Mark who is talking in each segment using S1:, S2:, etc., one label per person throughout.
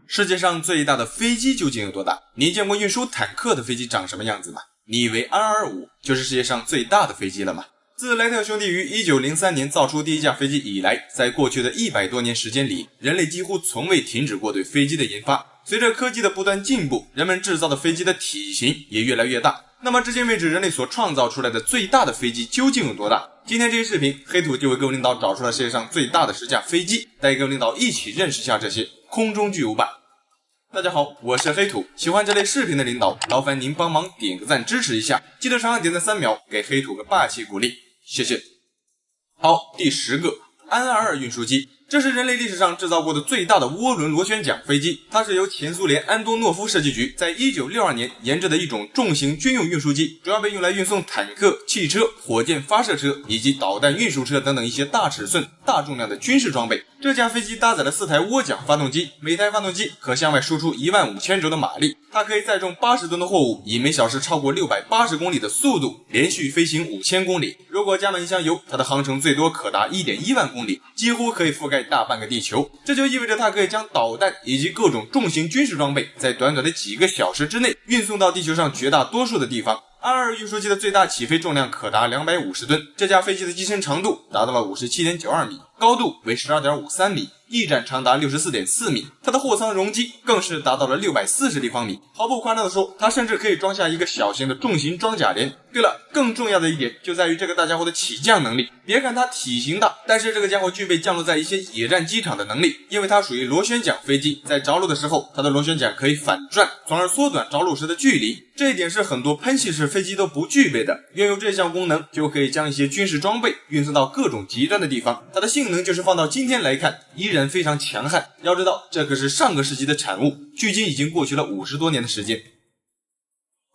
S1: 世界上最大的飞机究竟有多大？你见过运输坦克的飞机长什么样子吗？你以为 225 就是世界上最大的飞机了吗？自莱特兄弟于1903年造出第一架飞机以来，在过去的100多年时间里，人类几乎从未停止过对飞机的研发。随着科技的不断进步，人们制造的飞机的体型也越来越大。那么至今为止人类所创造出来的最大的飞机究竟有多大？今天这期视频，黑土就为各位领导找出了世界上最大的10架飞机，带各位领导一起认识一下这些空中巨无霸。大家好，我是黑土，喜欢这类视频的领导，劳烦您帮忙点个赞支持一下，记得长按点赞3秒，给黑土个霸气鼓励，谢谢。好，第10个安22运输机，这是人类历史上制造过的最大的涡轮螺旋桨飞机，它是由前苏联安东诺夫设计局在1962年研制的一种重型军用运输机，主要被用来运送坦克、汽车、火箭发射车以及导弹运输车等等一些大尺寸、大重量的军事装备。这架飞机搭载了4台涡桨发动机，每台发动机可向外输出15000轴的马力，它可以载重80吨的货物，以每小时超过680公里的速度连续飞行5000公里。如果加满一箱油，它的航程最多可达1.1万公里，几乎可以覆盖大半个地球。这就意味着它可以将导弹以及各种重型军事装备在短短的几个小时之内运送到地球上绝大多数的地方。22运输机的最大起飞重量可达250吨，这架飞机的机身长度达到了 57.92 米，高度为 12.53 米，翼展长达 64.4 米，它的货舱容积更是达到了640立方米。毫不夸张的说，它甚至可以装下一个小型的重型装甲连。对了，更重要的一点就在于这个大家伙的起降能力。别看它体型大，但是这个家伙具备降落在一些野战机场的能力，因为它属于螺旋桨飞机，在着陆的时候，它的螺旋桨可以反转，从而缩短着陆时的距离。这一点是很多喷气式飞机都不具备的。拥有这项功能，就可以将一些军事装备运送到各种极端的地方。它的性能就是放到今天来看，依然非常强悍。要知道，这可是上个世纪的产物，距今已经过去了50多年的时间。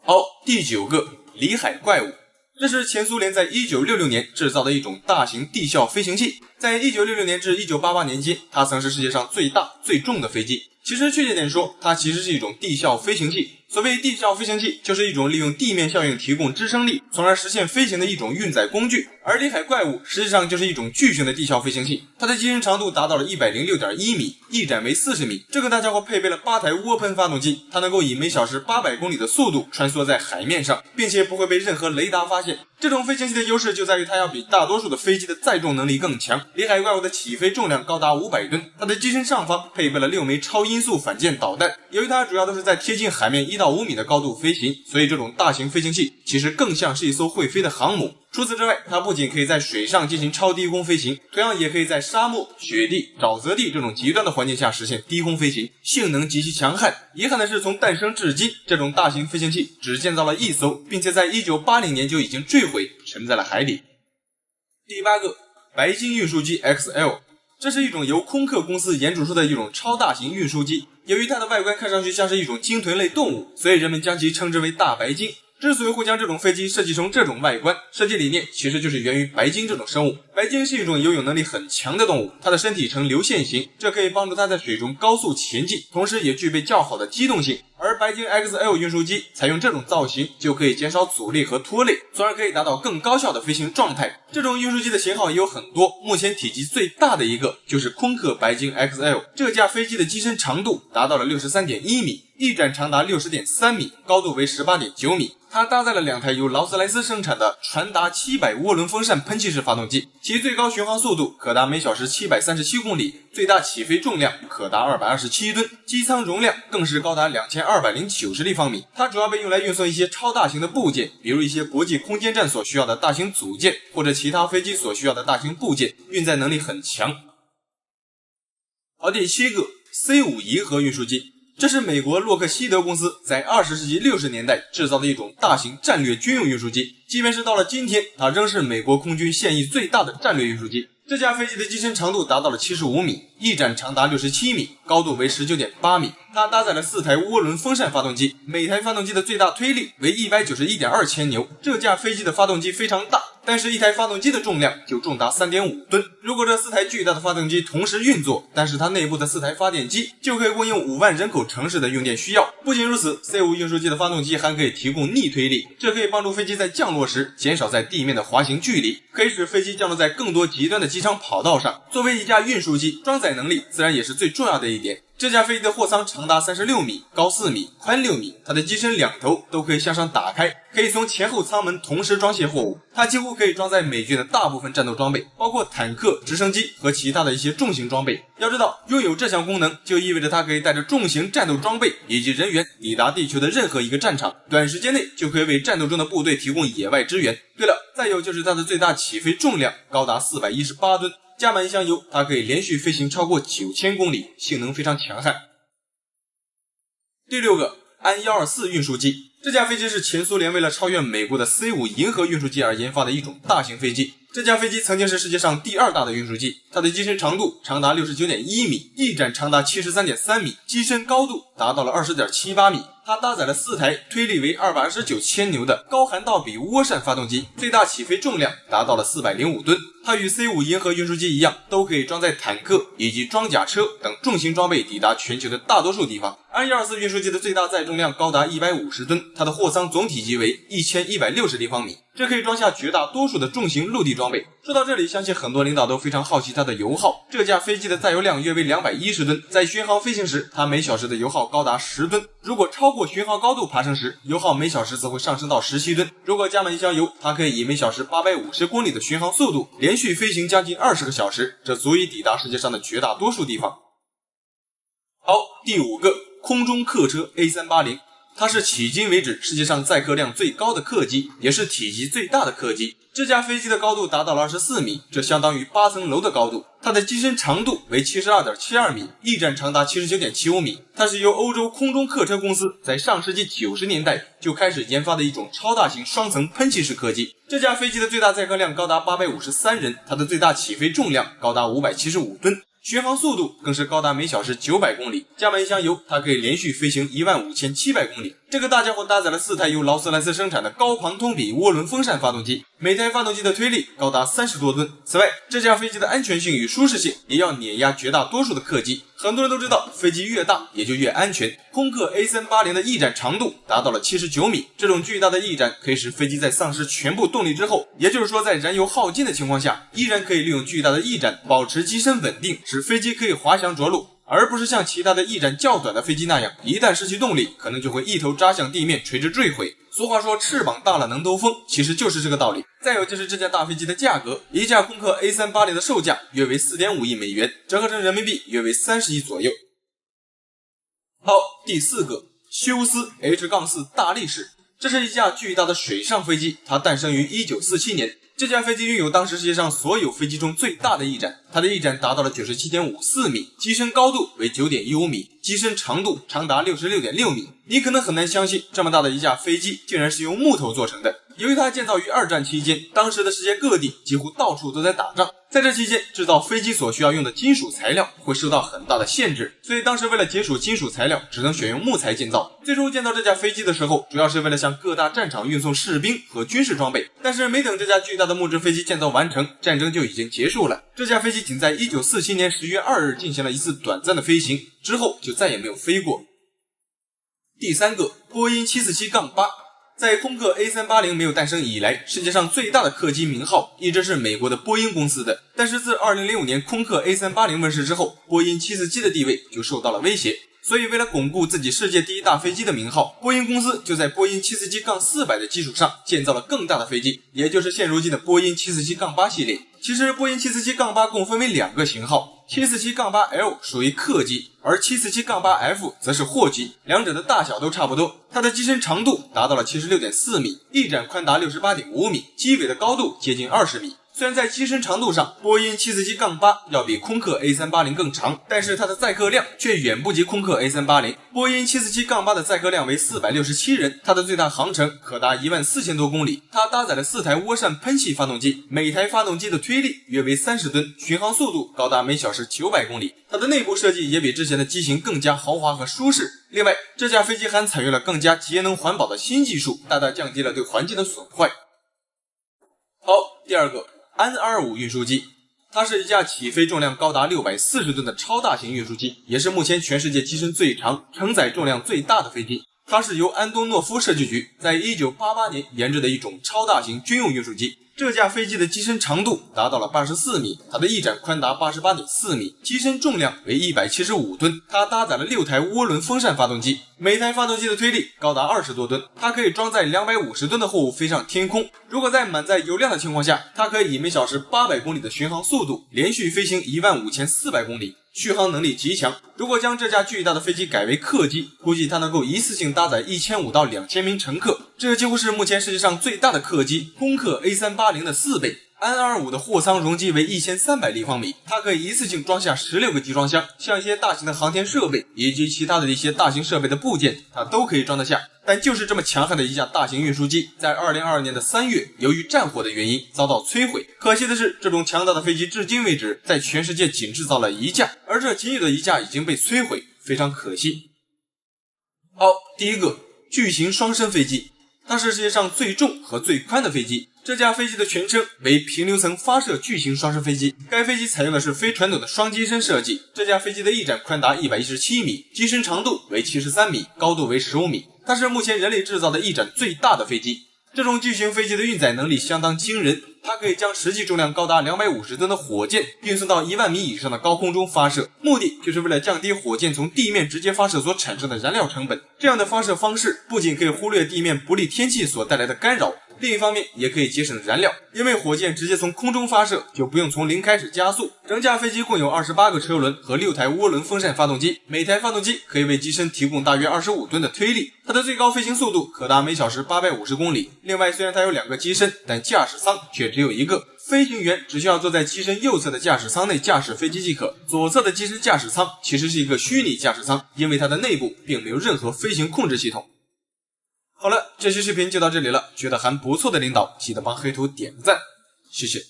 S1: 好，第9个里海怪物，这是前苏联在1966年制造的一种大型地效飞行器。在1966年至1988年间，它曾是世界上最大最重的飞机。其实确切点说，它其实是一种地效飞行器。所谓地效飞行器，就是一种利用地面效应提供支撑力，从而实现飞行的一种运载工具。而里海怪物实际上就是一种巨型的地效飞行器，它的机身长度达到了 106.1 米，翼展为40米。这个大家伙配备了8台涡喷发动机，它能够以每小时800公里的速度穿梭在海面上，并且不会被任何雷达发现。这种飞行器的优势就在于它要比大多数的飞机的载重能力更强。里海怪物的起飞重量高达500吨，它的机身上方配备了6枚超音速反舰导弹。由于它主要都是在贴近海面1到5米的高度飞行，所以这种大型飞行器其实更像是一艘会飞的航母。除此之外，它不仅可以在水上进行超低空飞行，同样也可以在沙漠、雪地、沼泽地这种极端的环境下实现低空飞行，性能极其强悍。遗憾的是，从诞生至今，这种大型飞行器只建造了1艘，并且在1980年就已经坠毁，沉在了海里。第8个白鲸运输机 XL， 这是一种由空客公司研制出的一种超大型运输机。由于它的外观看上去像是一种鲸豚类动物，所以人们将其称之为大白鲸。之所以会将这种飞机设计成这种外观，设计理念其实就是源于白鲸这种生物。白鲸是一种游泳能力很强的动物，它的身体呈流线型，这可以帮助它在水中高速前进，同时也具备较好的机动性。而白鲸 XL 运输机采用这种造型，就可以减少阻力和拖累，从而可以达到更高效的飞行状态。这种运输机的型号也有很多，目前体积最大的一个就是空客白鲸 XL。这架飞机的机身长度达到了 63.1 米，翼展长达 60.3 米，高度为 18.9 米。它搭载了2台由劳斯莱斯生产的传达700涡轮风扇喷气式发动机，其最高巡航速度可达每小时737公里，最大起飞重量可达227吨，机舱容量更是高达2290立方米。它主要被用来运送一些超大型的部件，比如一些国际空间站所需要的大型组件，或者其他飞机所需要的大型部件，运载能力很强。好，第7个 C5 银河运输机，这是美国洛克希德公司在20世纪60年代制造的一种大型战略军用运输机，即便是到了今天，它仍是美国空军现役最大的战略运输机。这架飞机的机身长度达到了75米，翼展长达67米，高度为 19.8 米。它搭载了4台涡轮风扇发动机，每台发动机的最大推力为 191.2 千牛。这架飞机的发动机非常大，但是一台发动机的重量就重达 3.5 吨。如果这4台巨大的发动机同时运作，但是它内部的4台发电机就可以供应5万人口城市的用电需要。不仅如此 ，C5 运输机的发动机还可以提供逆推力，这可以帮助飞机在降落时减少在地面的滑行距离，可以使飞机降落在更多极端的机场跑道上。作为一架运输机，装载能力自然也是最重要的一点。这架飞机的货舱长达36米，高4米，宽6米，它的机身两头都可以向上打开，可以从前后舱门同时装卸货物。它几乎可以装载美军的大部分战斗装备，包括坦克、直升机和其他的一些重型装备。要知道，拥有这项功能就意味着它可以带着重型战斗装备以及人员抵达地球的任何一个战场，短时间内就可以为战斗中的部队提供野外支援。对了，再有就是它的最大起飞重量高达418吨。加满一箱油，它可以连续飞行超过9000公里，性能非常强悍。第6个，安124运输机。这架飞机是前苏联为了超越美国的 C5 银河运输机而研发的一种大型飞机。这架飞机曾经是世界上第2大的运输机，它的机身长度长达 69.1 米，翼展长达 73.3 米，机身高度达到了 20.78 米。它搭载了4台推力为229千牛的高涵道比涡扇发动机，最大起飞重量达到了405吨。它与 C5 银河运输机一样，都可以装载坦克以及装甲车等重型装备抵达全球的大多数地方。安124运输机的最大载重量高达150吨，它的货舱总体积为1160立方米，这可以装下绝大多数的重型陆地装备。说到这里，相信很多领导都非常好奇它的油耗。这架飞机的载油量约为210吨，在巡航飞行时，它每小时的油耗高达10吨。如果超过巡航高度爬升时，油耗每小时则会上升到17吨。如果加满一箱油，它可以以每小时850公里的巡航速度连续飞行将近20个小时，这足以抵达世界上的绝大多数地方。好，第5个，空中客车 A380。它是迄今为止世界上载客量最高的客机，也是体积最大的客机。这架飞机的高度达到了24米，这相当于8层楼的高度。它的机身长度为 72.72 米，翼展长达 79.75 米。它是由欧洲空中客车公司在上世纪90年代就开始研发的一种超大型双层喷气式客机。这架飞机的最大载客量高达853人，它的最大起飞重量高达575吨。巡航速度更是高达每小时900公里，加满一箱油，它可以连续飞行15700公里。这个大家伙搭载了4台由劳斯莱斯生产的高庞通比涡轮风扇发动机，每台发动机的推力高达30多吨。此外，这架飞机的安全性与舒适性也要碾压绝大多数的客机。很多人都知道，飞机越大也就越安全。空客 A380 的翼展长度达到了79米，这种巨大的翼展可以使飞机在丧失全部动力之后，也就是说在燃油耗尽的情况下，依然可以利用巨大的翼展保持机身稳定，使飞机可以滑翔着陆，而不是像其他的翼展较短的飞机那样，一旦失去动力，可能就会一头扎向地面，垂直坠毁。俗话说翅膀大了能兜风，其实就是这个道理。再有就是这架大飞机的价格，一架空客 A380 的售价约为 4.5 亿美元，折合成人民币约为30亿左右。好，第4个，休斯 H-4 大力士。这是一架巨大的水上飞机，它诞生于1947年。这架飞机拥有当时世界上所有飞机中最大的翼展，它的翼展达到了 97.54 米，机身高度为 9.15 米，机身长度长达 66.6 米。你可能很难相信，这么大的一架飞机竟然是由木头做成的。由于它建造于2战期间，当时的世界各地几乎到处都在打仗，在这期间制造飞机所需要用的金属材料会受到很大的限制，所以当时为了节省金属材料，只能选用木材建造。最初建造这架飞机的时候，主要是为了向各大战场运送士兵和军事装备，但是没等这架巨大的木质飞机建造完成，战争就已经结束了。这架飞机仅在1947年10月2日进行了一次短暂的飞行，之后就再也没有飞过。第3个，波音747-8。在空客 A380 没有诞生以来，世界上最大的客机名号一直是美国的波音公司的。但是自2006年空客 A380 问世之后，波音747的地位就受到了威胁。所以为了巩固自己世界第一大飞机的名号，波音公司就在波音747-400的基础上建造了更大的飞机，也就是现如今的波音747-8系列。其实波音747-8共分为2个型号， 747-8L 属于客机，而 747-8F 则是货机，两者的大小都差不多。它的机身长度达到了 76.4 米，翼展宽达 68.5 米，机尾的高度接近20米。虽然在机身长度上，波音747-8要比空客 A380 更长，但是它的载客量却远不及空客 A380。波音747-8的载客量为467人，它的最大航程可达14000多公里。它搭载了4台涡扇喷气发动机，每台发动机的推力约为30吨，巡航速度高达每小时900公里。它的内部设计也比之前的机型更加豪华和舒适。另外，这架飞机还采用了更加节能环保的新技术，大大降低了对环境的损坏。好，第2个，安25运输机。它是一架起飞重量高达640吨的超大型运输机，也是目前全世界机身最长、承载重量最大的飞机。它是由安东诺夫设计局在1988年研制的一种超大型军用运输机。这架飞机的机身长度达到了84米，它的翼展宽达88.4米，机身重量为175吨。它搭载了6台涡轮风扇发动机，每台发动机的推力高达20多吨，它可以装载250吨的货物飞上天空。如果在满载油量的情况下，它可以以每小时800公里的巡航速度连续飞行15400公里。续航能力极强，如果将这架巨大的飞机改为客机，估计它能够一次性搭载1500到2000名乘客，这几乎是目前世界上最大的客机空客 A380 的4倍。安225的货舱容积为1300立方米，它可以一次性装下16个集装箱，像一些大型的航天设备以及其他的一些大型设备的部件，它都可以装得下。但就是这么强悍的一架大型运输机，在2022年的3月，由于战火的原因遭到摧毁。可惜的是，这种强大的飞机至今为止在全世界仅制造了1架，而这仅有的1架已经被摧毁，非常可惜。好，第一个，巨型双生飞机，它是世界上最重和最宽的飞机。这架飞机的全称为平流层发射巨型双生飞机，该飞机采用的是非传统的双机身设计。这架飞机的翼展宽达117米，机身长度为73米，高度为15米。它是目前人类制造的翼展最大的飞机。这种巨型飞机的运载能力相当惊人，它可以将实际重量高达250吨的火箭运送到10000米以上的高空中发射，目的就是为了降低火箭从地面直接发射所产生的燃料成本。这样的发射方式不仅可以忽略地面不利天气所带来的干扰，另一方面也可以节省燃料，因为火箭直接从空中发射，就不用从零开始加速。整架飞机共有28个车轮和6台涡轮风扇发动机，每台发动机可以为机身提供大约25吨的推力。它的最高飞行速度可达每小时850公里。另外，虽然它有2个机身，但驾驶舱却只有1个。飞行员只需要坐在机身右侧的驾驶舱内驾驶飞机即可，左侧的机身驾驶舱其实是一个虚拟驾驶舱，因为它的内部并没有任何飞行控制系统。好了，这期视频就到这里了，觉得还不错的领导记得帮黑土点个赞，谢谢。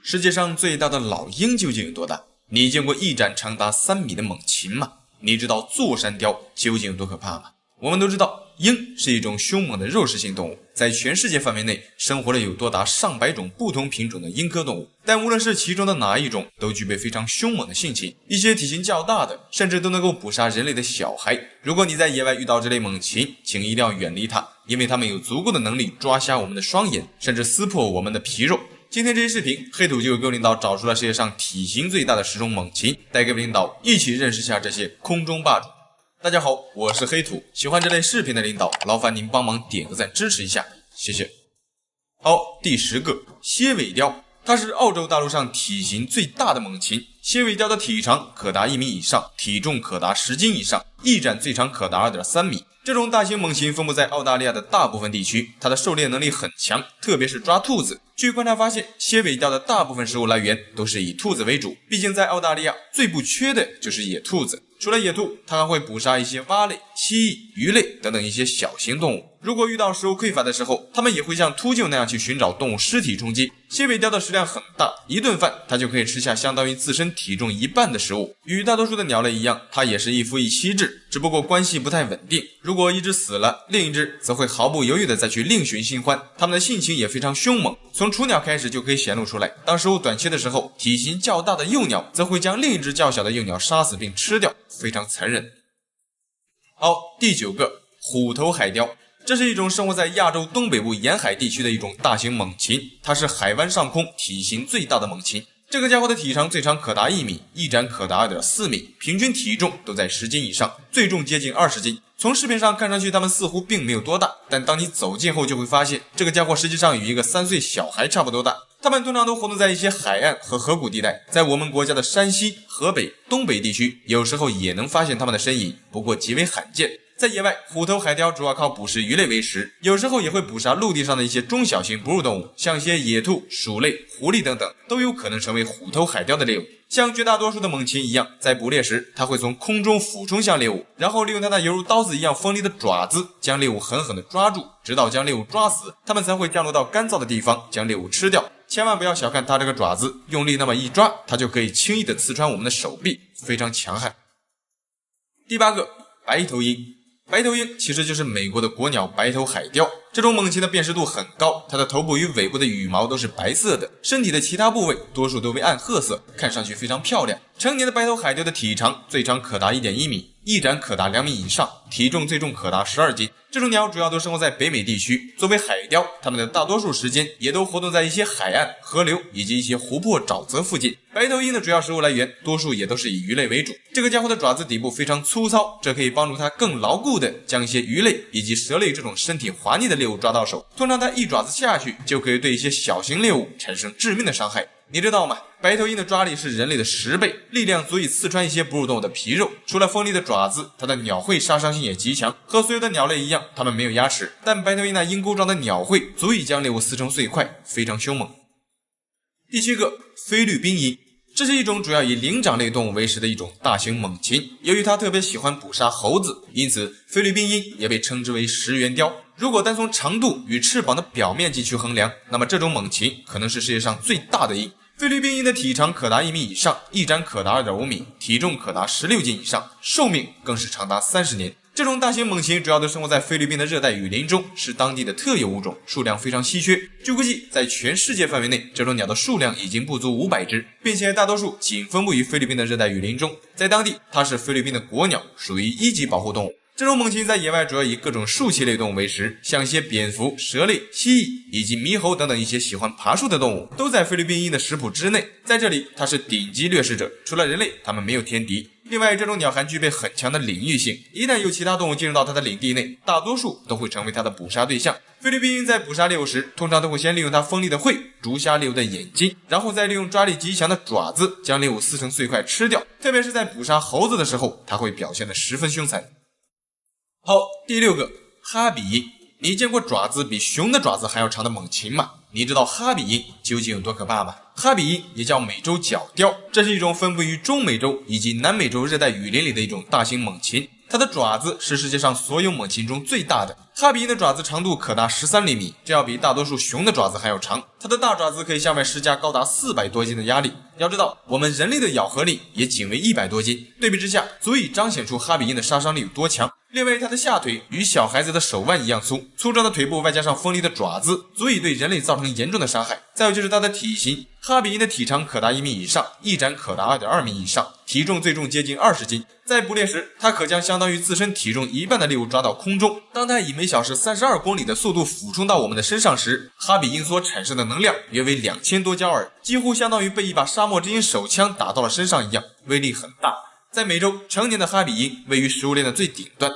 S1: 世界上最大的老鹰究竟有多大？你见过翼展长达3米的猛禽吗？你知道座山雕究竟有多可怕吗？我们都知道，鹰是一种凶猛的肉食性动物，在全世界范围内生活了有多达上百种不同品种的鹰科动物，但无论是其中的哪一种，都具备非常凶猛的性情，一些体型较大的甚至都能够捕杀人类的小孩。如果你在野外遇到这类猛禽，请一定要远离它，因为它们有足够的能力抓瞎我们的双眼，甚至撕破我们的皮肉。今天这期视频，黑土就给领导找出了世界上体型最大的10种猛禽，带给领导一起认识下这些空中霸主。大家好，我是黑土，喜欢这类视频的领导，劳烦您帮忙点个赞支持一下，谢谢。好，第10个，蝎尾雕，它是澳洲大陆上体型最大的猛禽。蝎尾雕的体长可达1米以上，体重可达10斤以上，翼展最长可达 2.3 米。这种大型猛禽分布在澳大利亚的大部分地区，它的狩猎能力很强，特别是抓兔子。据观察发现，蝎尾雕的大部分食物来源都是以兔子为主，毕竟在澳大利亚最不缺的就是野兔子。除了野兔，它还会捕杀一些蛙类、蜥蜴、鱼类等等一些小型动物。如果遇到食物匮乏的时候，它们也会像秃鹫那样去寻找动物尸体充饥。蝎尾雕的食量很大，一顿饭它就可以吃下相当于自身体重1半的食物。与大多数的鸟类一样，它也是一夫一妻制，只不过关系不太稳定。如果一只死了，另一只则会毫不犹豫的再去另寻新欢。它们的性情也非常凶猛，从雏鸟开始就可以显露出来。当食物短缺的时候，体型较大的幼鸟则会将另一只较小的幼鸟杀死并吃掉，非常残忍。好，第9个，虎头海雕。这是一种生活在亚洲东北部沿海地区的一种大型猛禽，它是海湾上空体型最大的猛禽。这个家伙的体长最长可达1米，翼展可达 2.4 米，平均体重都在10斤以上，最重接近20斤。从视频上看上去它们似乎并没有多大，但当你走近后就会发现，这个家伙实际上与一个3岁小孩差不多大。它们通常都活动在一些海岸和河谷地带，在我们国家的山西、河北、东北地区，有时候也能发现它们的身影，不过极为罕见。在野外，虎头海雕主要靠捕食鱼类为食，有时候也会捕杀陆地上的一些中小型哺乳动物，像一些野兔、鼠类、狐狸等等，都有可能成为虎头海雕的猎物。像绝大多数的猛禽一样，在捕猎时，它会从空中俯冲向猎物，然后利用它那犹如刀子一样锋利的爪子，将猎物狠狠地抓住，直到将猎物抓死，它们才会降落到干燥的地方，将猎物吃掉。千万不要小看它这个爪子，用力那么一抓，它就可以轻易地刺穿我们的手臂，非常强悍。第8个，白头鹰。白头鹰其实就是美国的国鸟白头海雕，这种猛禽的辨识度很高，它的头部与尾部的羽毛都是白色的，身体的其他部位多数都为暗褐色，看上去非常漂亮。成年的白头海雕的体长最长可达 1.1 米，翼展可达2米以上，体重最重可达12斤。这种鸟主要都生活在北美地区，作为海雕，它们的大多数时间也都活动在一些海岸、河流以及一些湖泊、沼泽附近。白头鹰的主要食物来源多数也都是以鱼类为主。这个家伙的爪子底部非常粗糙，这可以帮助它更牢固的将一些鱼类以及蛇类这种身体滑腻的猎物抓到手。通常它一爪子下去就可以对一些小型猎物产生致命的伤害。你知道吗？白头鹰的抓力是人类的10倍，力量足以刺穿一些哺乳动物的皮肉。除了锋利的爪子，它的鸟喙杀伤性也极强。和所有的鸟类一样，它们没有牙齿，但白头鹰那鹰钩状的鸟喙足以将猎物撕成碎块，非常凶猛。第7个，菲律宾鹰。这是一种主要以灵长类动物为食的一种大型猛禽，由于它特别喜欢捕杀猴子，因此菲律宾鹰也被称之为食猿雕。如果单从长度与翅膀的表面积去衡量，那么这种猛禽可能是世界上最大的鹰。菲律宾鹰的体长可达1米以上，翼展可达 2.5 米，体重可达16斤以上，寿命更是长达30年。这种大型猛禽主要都生活在菲律宾的热带雨林中，是当地的特有物种，数量非常稀缺。据估计，在全世界范围内，这种鸟的数量已经不足500只，并且大多数仅分布于菲律宾的热带雨林中。在当地，它是菲律宾的国鸟，属于1级保护动物。这种猛禽在野外主要以各种树栖类动物为食，像一些蝙蝠、蛇类、蜥蜴以及猕猴等等一些喜欢爬树的动物，都在菲律宾鹰的食谱之内。在这里，它是顶级掠食者，除了人类，它们没有天敌。另外，这种鸟还具备很强的领域性，一旦有其他动物进入到它的领地内，大多数都会成为它的捕杀对象。菲律宾鹰在捕杀猎物时，通常都会先利用它锋利的喙逐瞎猎物的眼睛，然后再利用抓力极强的爪子将猎物撕成碎块吃掉。特别是在捕杀猴子的时候，它会表现得十分凶残。好，第6个，哈比鹰。你见过爪子比熊的爪子还要长的猛禽吗？你知道哈比鹰究竟有多可怕吗？哈比鹰也叫美洲角雕，这是一种分布于中美洲以及南美洲热带雨林里的一种大型猛禽。它的爪子是世界上所有猛禽中最大的。哈比鹰的爪子长度可达13厘米，这要比大多数熊的爪子还要长。它的大爪子可以向外施加高达400多斤的压力。要知道，我们人类的咬合力也仅为100多斤，对比之下，足以彰显出哈比鹰的杀伤力有多强。另外，它的下腿与小孩子的手腕一样粗，粗壮的腿部外加上锋利的爪子，足以对人类造成严重的伤害。再有就是它的体型，哈比鹰的体长可达1米以上，翼展可达 2.2 米以上，体重最重接近20斤。在捕猎时，它可将相当于自身体重1半的猎物抓到空中。当它以每小时32公里的速度俯冲到我们的身上时，哈比鹰所产生的能量约为2000多焦耳，几乎相当于被一把沙漠之鹰手枪打到了身上一样，威力很大。在美洲，成年的哈比鹰位于食物链的最顶端。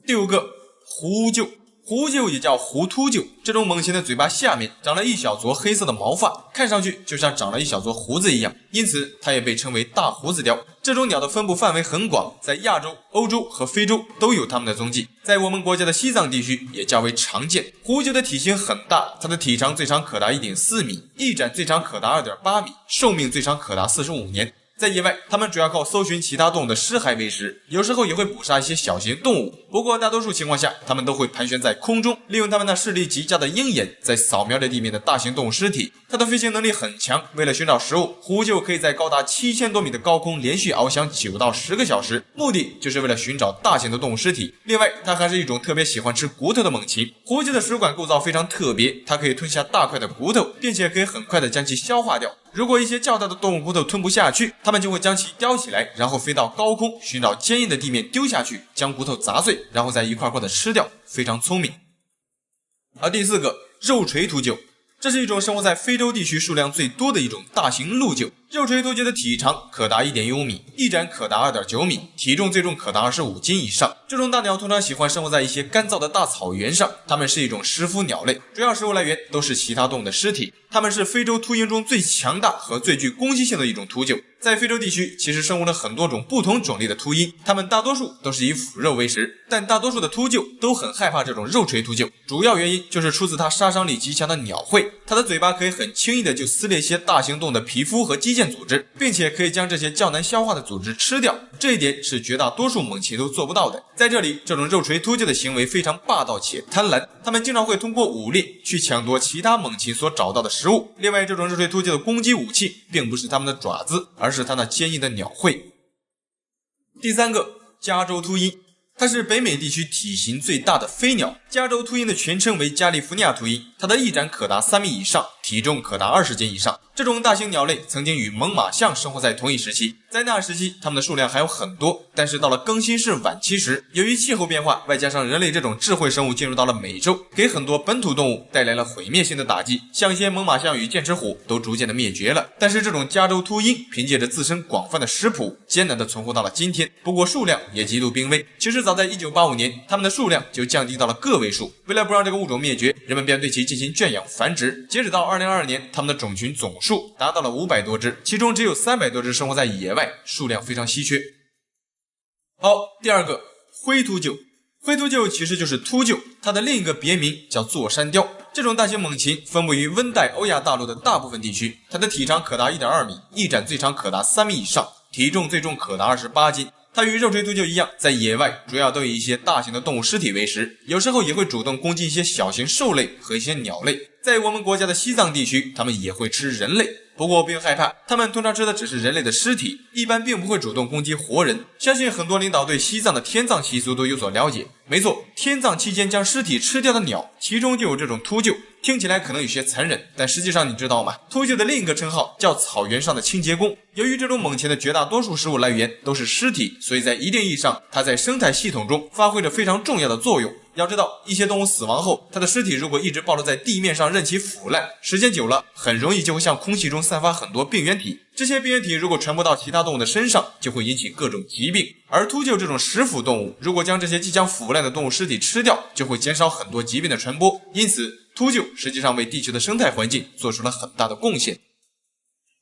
S1: 第5个，狐鹫。狐鹫也叫狐秃鹫，这种猛禽的嘴巴下面长了一小撮黑色的毛发，看上去就像长了一小撮胡子一样，因此它也被称为大胡子雕。这种鸟的分布范围很广，在亚洲、欧洲和非洲都有它们的踪迹，在我们国家的西藏地区也较为常见。狐鹫的体型很大，它的体长最长可达 1.4 米，翼展最长可达 2.8 米，寿命最长可达45年。在野外，它们主要靠搜寻其他动物的尸骸为食，有时候也会捕杀一些小型动物。不过大多数情况下，它们都会盘旋在空中，利用它们那视力极佳的鹰眼，在扫描着地面的大型动物尸体。它的飞行能力很强，为了寻找食物，狐鹫可以在高达7000多米的高空连续翱翔9到10个小时，目的就是为了寻找大型的动物尸体。另外，它还是一种特别喜欢吃骨头的猛禽。狐鹫的食管构造非常特别，它可以吞下大块的骨头，并且可以很快的将其消化掉。如果一些较大的动物骨头吞不下去，它们就会将其叼起来，然后飞到高空，寻找坚硬的地面丢下去，将骨头砸碎，然后再一块块的吃掉，非常聪明。而第4个，肉锤秃鹫。这是一种生活在非洲地区数量最多的一种大型陆鹫。肉锤秃鹫的体长可达 1.15 米，翼展可达 2.9 米，体重最重可达25斤以上。这种大鸟通常喜欢生活在一些干燥的大草原上，它们是一种食腐鸟类，主要食物来源都是其他动物的尸体。它们是非洲秃鹰中最强大和最具攻击性的一种秃鹫。在非洲地区其实生活了很多种不同种类的秃鹰，它们大多数都是以腐肉为食，但大多数的秃鹫都很害怕这种肉锤秃鹫，主要原因就是出自它杀伤力极强的鸟喙。它的嘴巴可以很轻易的就撕裂一些大型动物的皮肤和肌腱组织，并且可以将这些较难消化的组织吃掉，这一点是绝大多数猛禽都做不到的。在这里，这种肉锤秃鹫的行为非常霸道且贪婪，它们经常会通过武力去抢夺其他猛禽所找到的食物。另外，这种肉锤秃鹫的攻击武器并不是它们的爪子，而是它那坚硬的鸟喙。第3个，加州秃鹰。它是北美地区体型最大的飞鸟，加州秃鹰的全称为加利福尼亚秃鹰，它的翼展可达3米以上，体重可达20斤以上。这种大型鸟类曾经与猛犸象生活在同一时期，在那时期它们的数量还有很多，但是到了更新世晚期时，由于气候变化，外加上人类这种智慧生物进入到了美洲，给很多本土动物带来了毁灭性的打击，像一些猛犸象与剑齿虎都逐渐的灭绝了。但是这种加州秃鹰凭借着自身广泛的食谱，艰难的存活到了今天，不过数量也极度濒危。其实早在1985年，它们的数量就降低到了个位数。为了不让这个物种灭绝，人们便对其进行圈养繁殖。截止到2022年，它们的种群总数达到了500多只，其中只有300多只生活在野外，数量非常稀缺。好，第二个，灰秃鹫。灰秃鹫其实就是秃鹫，它的另一个别名叫座山雕。这种大型猛禽分布于温带欧亚大陆的大部分地区，它的体长可达 1.2 米，翼展最长可达3米以上，体重最重可达28斤。它与肉锤秃鹫一样，在野外主要都以一些大型的动物尸体为食，有时候也会主动攻击一些小型兽类和一些鸟类。在我们国家的西藏地区，它们也会吃人类，不过不用害怕，它们通常吃的只是人类的尸体，一般并不会主动攻击活人。相信很多领导对西藏的天葬习俗都有所了解。没错，天葬期间将尸体吃掉的鸟，其中就有这种秃鹫。听起来可能有些残忍，但实际上你知道吗？秃鹫的另一个称号叫草原上的清洁工。由于这种猛禽的绝大多数食物来源都是尸体，所以在一定意义上，它在生态系统中发挥着非常重要的作用。要知道，一些动物死亡后，它的尸体如果一直暴露在地面上任其腐烂，时间久了，很容易就会向空气中散发很多病原体。这些病原体如果传播到其他动物的身上，就会引起各种疾病。而秃鹫这种食腐动物，如果将这些即将腐烂的动物尸体吃掉，就会减少很多疾病的传播。因此，秃鹫实际上为地球的生态环境做出了很大的贡献。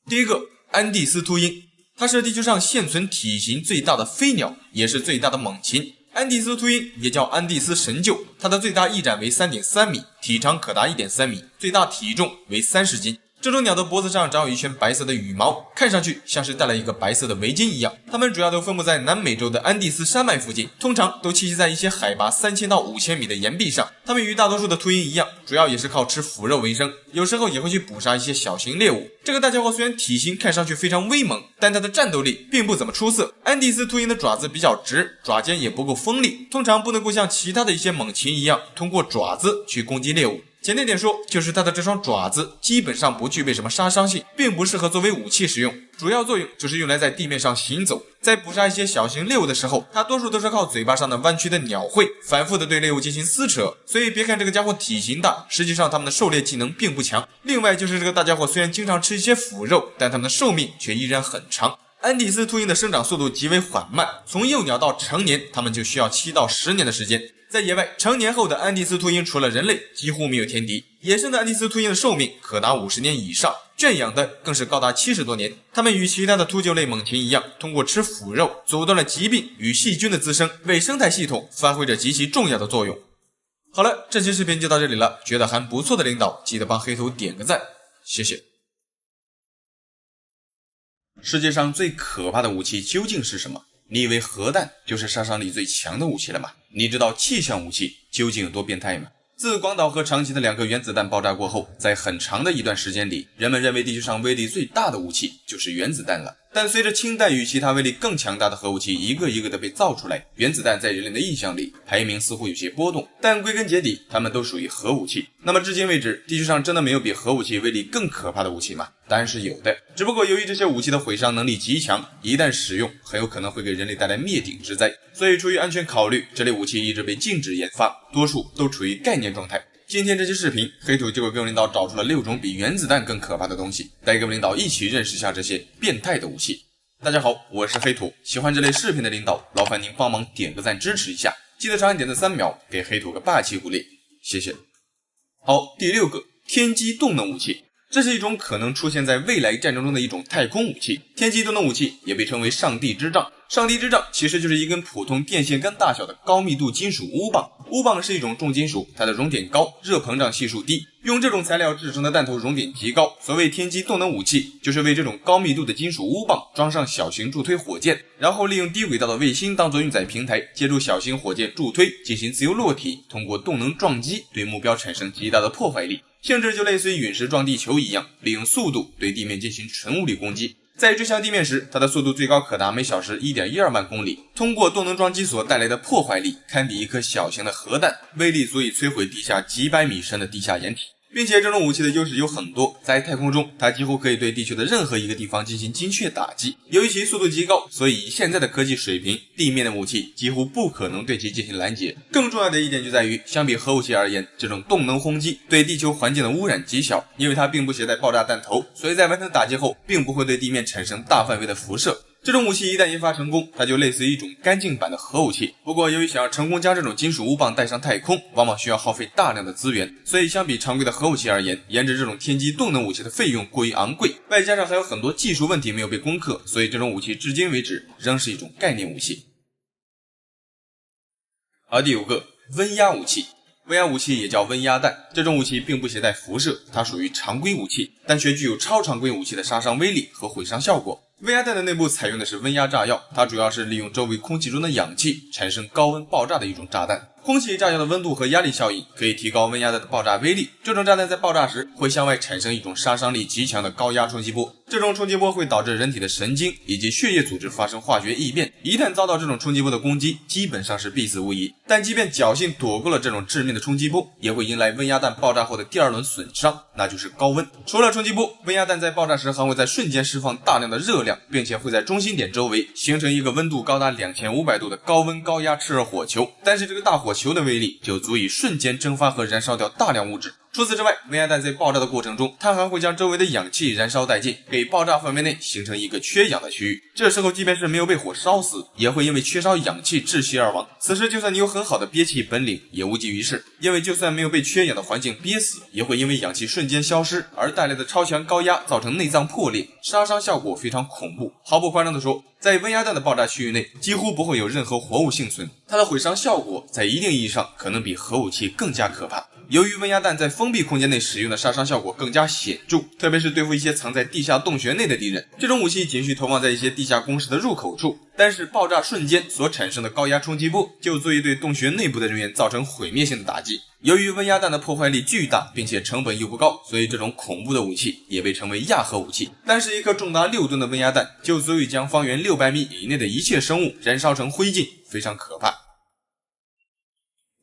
S1: 第一个，安第斯秃鹰，它是地球上现存体型最大的飞鸟，也是最大的猛禽。安第斯秃鹰也叫安第斯神鹫，它的最大翼展为 3.3 米，体长可达 1.3 米，最大体重为30斤。这种鸟的脖子上长有一圈白色的羽毛，看上去像是戴了一个白色的围巾一样。它们主要都分布在南美洲的安第斯山脉附近，通常都栖息在一些海拔3000到5000米的岩壁上。它们与大多数的秃鹰一样，主要也是靠吃腐肉为生，有时候也会去捕杀一些小型猎物。这个大家伙虽然体型看上去非常威猛，但它的战斗力并不怎么出色。安第斯秃鹰的爪子比较直，爪尖也不够锋利，通常不能够像其他的一些猛禽一样，通过爪子去攻击猎物。简单点说，就是它的这双爪子基本上不具备什么杀伤性，并不适合作为武器使用，主要作用就是用来在地面上行走。在捕杀一些小型猎物的时候，它多数都是靠嘴巴上的弯曲的鸟喙反复的对猎物进行撕扯，所以别看这个家伙体型大，实际上它们的狩猎技能并不强。另外就是这个大家伙虽然经常吃一些腐肉，但它们的寿命却依然很长。安第斯秃鹰的生长速度极为缓慢，从幼鸟到成年，它们就需要7到10年的时间。在野外，成年后的安第斯秃鹰除了人类几乎没有天敌。野生的安第斯秃鹰的寿命可达50年以上，圈养的更是高达70多年。它们与其他的秃鹫类猛禽一样，通过吃腐肉阻断了疾病与细菌的滋生，为生态系统发挥着极其重要的作用。好了，这期视频就到这里了，觉得还不错的领导记得帮黑头点个赞，谢谢。世界上最可怕的武器究竟是什么？你以为核弹就是杀伤力最强的武器了吗？你知道气象武器究竟有多变态吗？自广岛和长崎的2颗原子弹爆炸过后，在很长的一段时间里，人们认为地球上威力最大的武器就是原子弹了。但随着氢弹与其他威力更强大的核武器一个一个的被造出来，原子弹在人类的印象里排名似乎有些波动，但归根结底，它们都属于核武器。那么至今为止，地球上真的没有比核武器威力更可怕的武器吗？当然是有的，只不过由于这些武器的毁伤能力极强，一旦使用，很有可能会给人类带来灭顶之灾。所以出于安全考虑，这类武器一直被禁止研发，多数都处于概念状态。今天这期视频，黑土就给各位领导找出了6种比原子弹更可怕的东西，带各位领导一起认识一下这些变态的武器。大家好，我是黑土，喜欢这类视频的领导，劳烦您帮忙点个赞支持一下，记得长按点赞3秒，给黑土个霸气鼓励，谢谢。好，第6个，天基动能武器。这是一种可能出现在未来战争中的一种太空武器，天基动能武器也被称为上帝之杖。上帝之杖其实就是一根普通电线杆大小的高密度金属钨棒。钨棒是一种重金属，它的熔点高，热膨胀系数低，用这种材料制成的弹头熔点极高。所谓天基动能武器，就是为这种高密度的金属钨棒装上小型助推火箭，然后利用低轨道的卫星当作运载平台，借助小型火箭助推进行自由落体，通过动能撞击对目标产生极大的破坏力。性质就类似于陨石撞地球一样，利用速度对地面进行纯物理攻击。在追向地面时，它的速度最高可达每小时 1.12 万公里，通过动能撞击所带来的破坏力堪比一颗小型的核弹，威力足以摧毁地下几百米深的地下掩体。并且这种武器的优势有很多，在太空中它几乎可以对地球的任何一个地方进行精确打击。由于其速度极高，所以以现在的科技水平，地面的武器几乎不可能对其进行拦截。更重要的一点就在于，相比核武器而言，这种动能轰击对地球环境的污染极小，因为它并不携带爆炸弹头，所以在完成打击后并不会对地面产生大范围的辐射。这种武器一旦研发成功，它就类似于一种干净版的核武器。不过由于想要成功将这种金属钨棒带上太空，往往需要耗费大量的资源，所以相比常规的核武器而言，研制这种天基动能武器的费用过于昂贵，外加上还有很多技术问题没有被攻克，所以这种武器至今为止仍是一种概念武器。而第5个，温压武器。温压武器也叫温压弹，这种武器并不携带辐射，它属于常规武器，但却具有超常规武器的杀伤威力和毁伤效果。温压弹的内部采用的是温压炸药，它主要是利用周围空气中的氧气产生高温爆炸的一种炸弹。空气炸药的温度和压力效应可以提高温压弹的爆炸威力，这种炸弹在爆炸时会向外产生一种杀伤力极强的高压冲击波，这种冲击波会导致人体的神经以及血液组织发生化学异变，一旦遭到这种冲击波的攻击，基本上是必死无疑。但即便侥幸躲过了这种致命的冲击波，也会迎来温压弹爆炸后的第2轮损伤，那就是高温。除了冲击波，温压弹在爆炸时还会在瞬间释放大量的热量，并且会在中心点周围形成一个温度高达2500度的高温高压炽热火球，但是这个大火球的威力就足以瞬间蒸发和燃烧掉大量物质。除此之外，温压弹在爆炸的过程中，它还会将周围的氧气燃烧殆尽，给爆炸范围内形成一个缺氧的区域。这时候即便是没有被火烧死，也会因为缺少氧气窒息而亡。此时就算你有很好的憋气本领，也无济于事，因为就算没有被缺氧的环境憋死，也会因为氧气瞬间消失而带来的超强高压造成内脏破裂，杀伤效果非常恐怖。毫不夸张地说，在温压弹的爆炸区域内几乎不会有任何活物幸存，它的毁伤效果在一定意义上可能比核武器更加可怕。由于温压弹在封闭空间内使用的杀伤效果更加显著，特别是对付一些藏在地下洞穴内的敌人，这种武器仅需投放在一些地下工事的入口处，但是爆炸瞬间所产生的高压冲击波就足以对洞穴内部的人员造成毁灭性的打击。由于温压弹的破坏力巨大，并且成本又不高，所以这种恐怖的武器也被称为亚核武器。但是一颗重达6吨的温压弹就足以将方圆600米以内的一切生物燃烧成灰烬，非常可怕。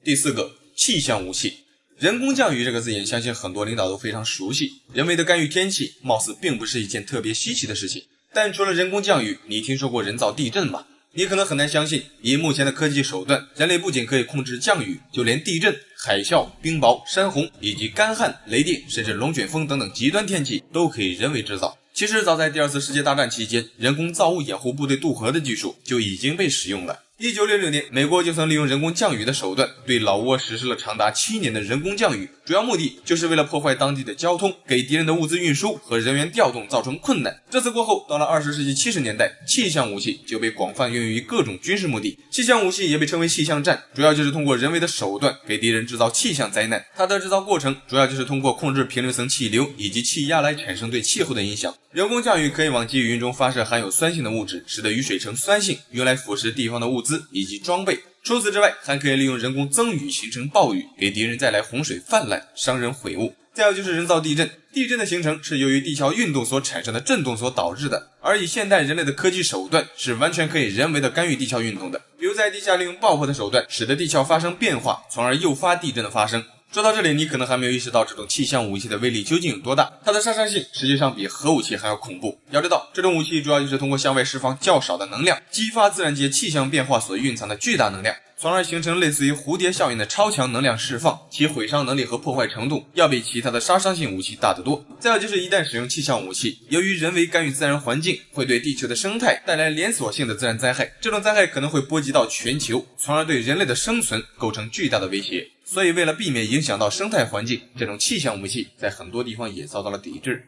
S1: 第4个，气象武器。人工降雨这个字眼，相信很多领导都非常熟悉。人为的干预天气，貌似并不是一件特别稀奇的事情。但除了人工降雨，你听说过人造地震吗？你可能很难相信，以目前的科技手段，人类不仅可以控制降雨，就连地震、海啸、冰雹、山洪以及干旱、雷电，甚至龙卷风等等极端天气都可以人为制造。其实早在第2次世界大战期间，人工造物掩护部队渡河的技术就已经被使用了。1966年，美国就曾利用人工降雨的手段，对老挝实施了长达7年的人工降雨，主要目的就是为了破坏当地的交通，给敌人的物资运输和人员调动造成困难。这次过后，到了20世纪70年代，气象武器就被广泛运用于各种军事目的。气象武器也被称为气象战，主要就是通过人为的手段给敌人制造气象灾难。它的制造过程主要就是通过控制平流层气流以及气压来产生对气候的影响。人工降雨可以往积雨云中发射含有酸性的物质，使得雨水呈酸性，用来腐蚀地方的物资以及装备。除此之外，还可以利用人工增雨形成暴雨，给敌人带来洪水泛滥，伤人毁物。再有就是人造地震，地震的形成是由于地壳运动所产生的震动所导致的，而以现代人类的科技手段是完全可以人为的干预地壳运动的，比如在地下利用爆破的手段，使得地壳发生变化，从而诱发地震的发生。说到这里，你可能还没有意识到这种气象武器的威力究竟有多大，它的杀伤性实际上比核武器还要恐怖。要知道，这种武器主要就是通过向外释放较少的能量，激发自然界气象变化所蕴藏的巨大能量，从而形成类似于蝴蝶效应的超强能量释放，其毁伤能力和破坏程度要比其他的杀伤性武器大得多。再有就是一旦使用气象武器，由于人为干预自然环境，会对地球的生态带来连锁性的自然灾害，这种灾害可能会波及到全球，从而对人类的生存构成巨大的威胁。所以为了避免影响到生态环境，这种气象武器在很多地方也遭到了抵制。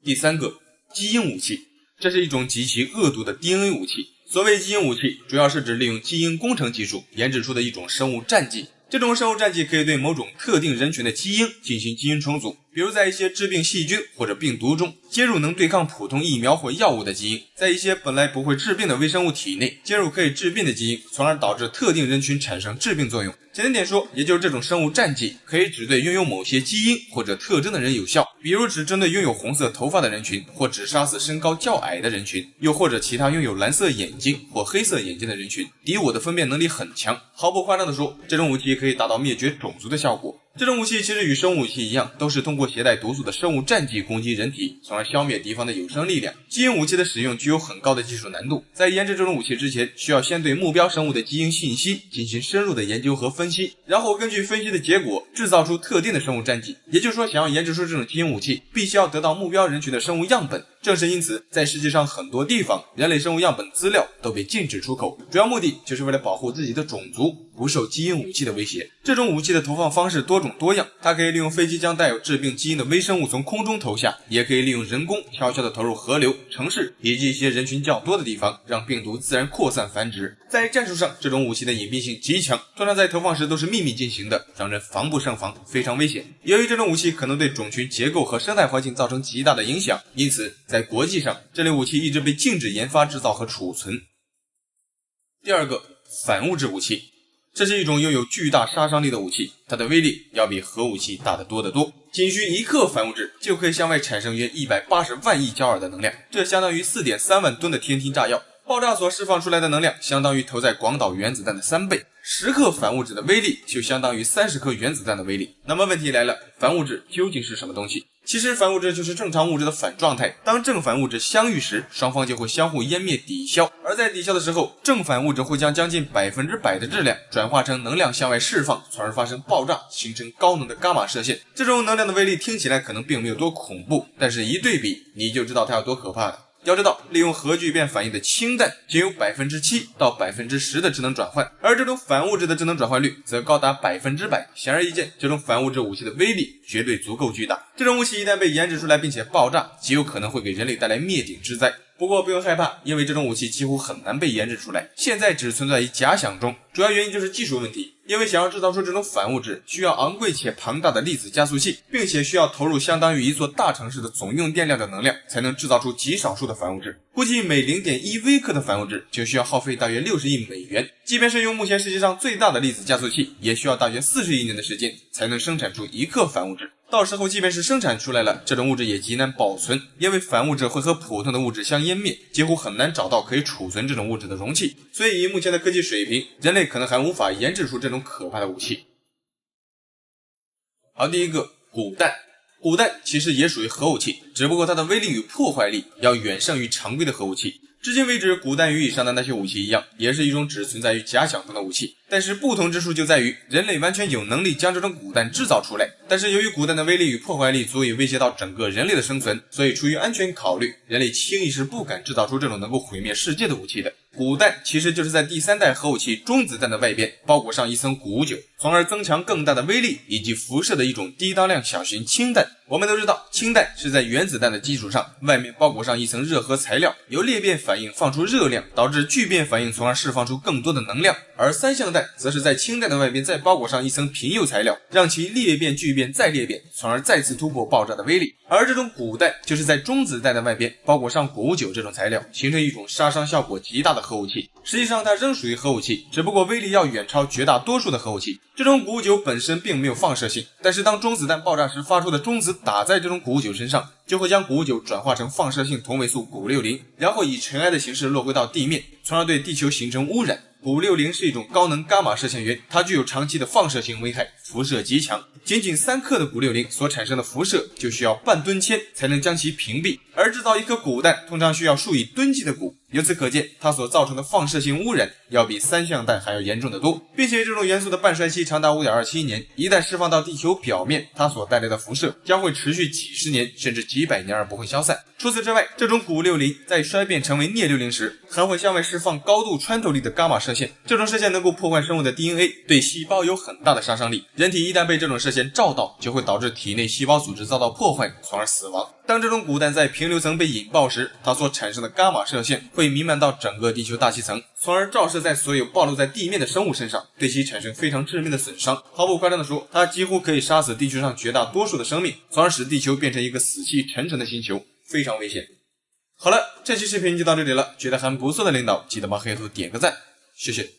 S1: 第3个，基因武器。这是一种极其恶毒的 DNA 武器。所谓基因武器，主要是指利用基因工程技术研制出的一种生物战剂。这种生物战剂可以对某种特定人群的基因进行基因重组，比如在一些致病细菌或者病毒中接入能对抗普通疫苗或药物的基因，在一些本来不会致病的微生物体内接入可以致病的基因，从而导致特定人群产生致病作用。简单点说，也就是这种生物战剂可以只对拥有某些基因或者特征的人有效，比如只针对拥有红色头发的人群，或只杀死身高较矮的人群，又或者其他拥有蓝色眼睛或黑色眼睛的人群。敌我的分辨能力很强，毫不夸张地说，这种武器可以达到灭绝种族的效果。这种武器其实与生物武器一样，都是通过携带毒素的生物战剂攻击人体，从而消灭敌方的有生力量。基因武器的使用具有很高的技术难度，在研制这种武器之前，需要先对目标生物的基因信息进行深入的研究和分析，然后根据分析的结果制造出特定的生物战剂。也就是说，想要研制出这种基因武器，必须要得到目标人群的生物样本。正是因此，在世界上很多地方，人类生物样本资料都被禁止出口，主要目的就是为了保护自己的种族不受基因武器的威胁。这种武器的投放方式多种多样，它可以利用飞机将带有致病基因的微生物从空中投下，也可以利用人工悄悄地投入河流、城市以及一些人群较多的地方，让病毒自然扩散繁殖。在战术上，这种武器的隐蔽性极强，通常在投放时都是秘密进行的，让人防不胜防，非常危险。由于这种武器可能对种群结构和生态环境造成极大的影响，因此在国际上，这类武器一直被禁止研发、制造和储存。第二个，反物质武器。这是一种拥有巨大杀伤力的武器，它的威力要比核武器大得多得多。仅需1克反物质就可以向外产生约180万亿焦耳的能量，这相当于 4.3 万吨的天梯炸药。爆炸所释放出来的能量相当于投在广岛原子弹的3倍，10克反物质的威力就相当于30颗原子弹的威力。那么问题来了，反物质究竟是什么东西？其实反物质就是正常物质的反状态，当正反物质相遇时，双方就会相互湮灭抵消，而在抵消的时候，正反物质会将将近100%的质量转化成能量向外释放，从而发生爆炸，形成高能的伽马射线。这种能量的威力听起来可能并没有多恐怖，但是一对比你就知道它有多可怕了。要知道，利用核聚变反应的氢弹仅有 7% 到 10% 的智能转换，而这种反物质的智能转换率则高达 100%。显而易见，这种反物质武器的威力绝对足够巨大。这种武器一旦被研制出来并且爆炸，极有可能会给人类带来灭顶之灾。不过不用害怕，因为这种武器几乎很难被研制出来，现在只存在于假想中，主要原因就是技术问题。因为想要制造出这种反物质，需要昂贵且庞大的粒子加速器，并且需要投入相当于一座大城市的总用电量的能量，才能制造出极少数的反物质。估计每 0.1 微克的反物质就需要耗费大约60亿美元，即便是用目前世界上最大的粒子加速器，也需要大约40亿年的时间才能生产出1克反物质。到时候即便是生产出来了，这种物质也极难保存，因为反物质会和普通的物质相湮灭，几乎很难找到可以储存这种物质的容器。所以以目前的科技水平，人类可能还无法研制出这种可怕的武器。好，第一个，古弹。古弹其实也属于核武器，只不过它的威力与破坏力要远胜于常规的核武器。至今为止，古弹与以上的那些武器一样，也是一种只存在于假想中的武器，但是不同之处就在于人类完全有能力将这种古弹制造出来，但是由于古弹的威力与破坏力足以威胁到整个人类的生存，所以出于安全考虑，人类轻易是不敢制造出这种能够毁灭世界的武器的。古弹其实就是在第3代核武器中子弹的外边包裹上一层钴酒，从而增强更大的威力以及辐射的一种低当量小型氢弹。我们都知道，氢弹是在原子弹的基础上外面包裹上一层热核材料，由裂变反应放出热量，导致聚变反应，从而释放出更多的能量。而3相弹则是在氢弹的外边再包裹上一层贫铀材料，让其裂变聚变再裂变，从而再次突破爆炸的威力。而这种古弹就是在中子弹的外边包裹上钴酒这种材料，形成一种杀伤效果极大的核武器。实际上它仍属于核武器，只不过威力要远超绝大多数的核武器。这种钴酒本身并没有放射性，但是当中子弹爆炸时发出的中子打在这种钴酒身上，就会将钴酒转化成放射性同位素钴60，然后以尘埃的形式落回到地面，从而对地球形成污染。钴60是一种高能伽马射线源，它具有长期的放射性危害，辐射极强。仅仅3克的钴60所产生的辐射就需要半吨铅才能将其屏蔽，而制造一颗钴弹通常需要数以吨计的钴。由此可见，它所造成的放射性污染要比3相弹还要严重得多，并且这种元素的半衰期长达 5.27 年，一旦释放到地球表面，它所带来的辐射将会持续几十年甚至几百年而不会消散。除此之外，这种钴60在衰变成为镍60时，还会向外释放高度穿透力的伽马射线，这种射线能够破坏生物的 DNA， 对细胞有很大的杀伤力，人体一旦被这种射线照到，就会导致体内细胞组织遭到破坏，从而死亡。当这种骨弹在平流层被引爆时，它所产生的伽马射线会弥漫到整个地球大气层，从而照射在所有暴露在地面的生物身上，对其产生非常致命的损伤。毫不夸张地说，它几乎可以杀死地球上绝大多数的生命，从而使地球变成一个死气沉沉的星球，非常危险。好了，这期视频就到这里了，觉得还不错的领导记得帮黑兔点个赞，谢谢。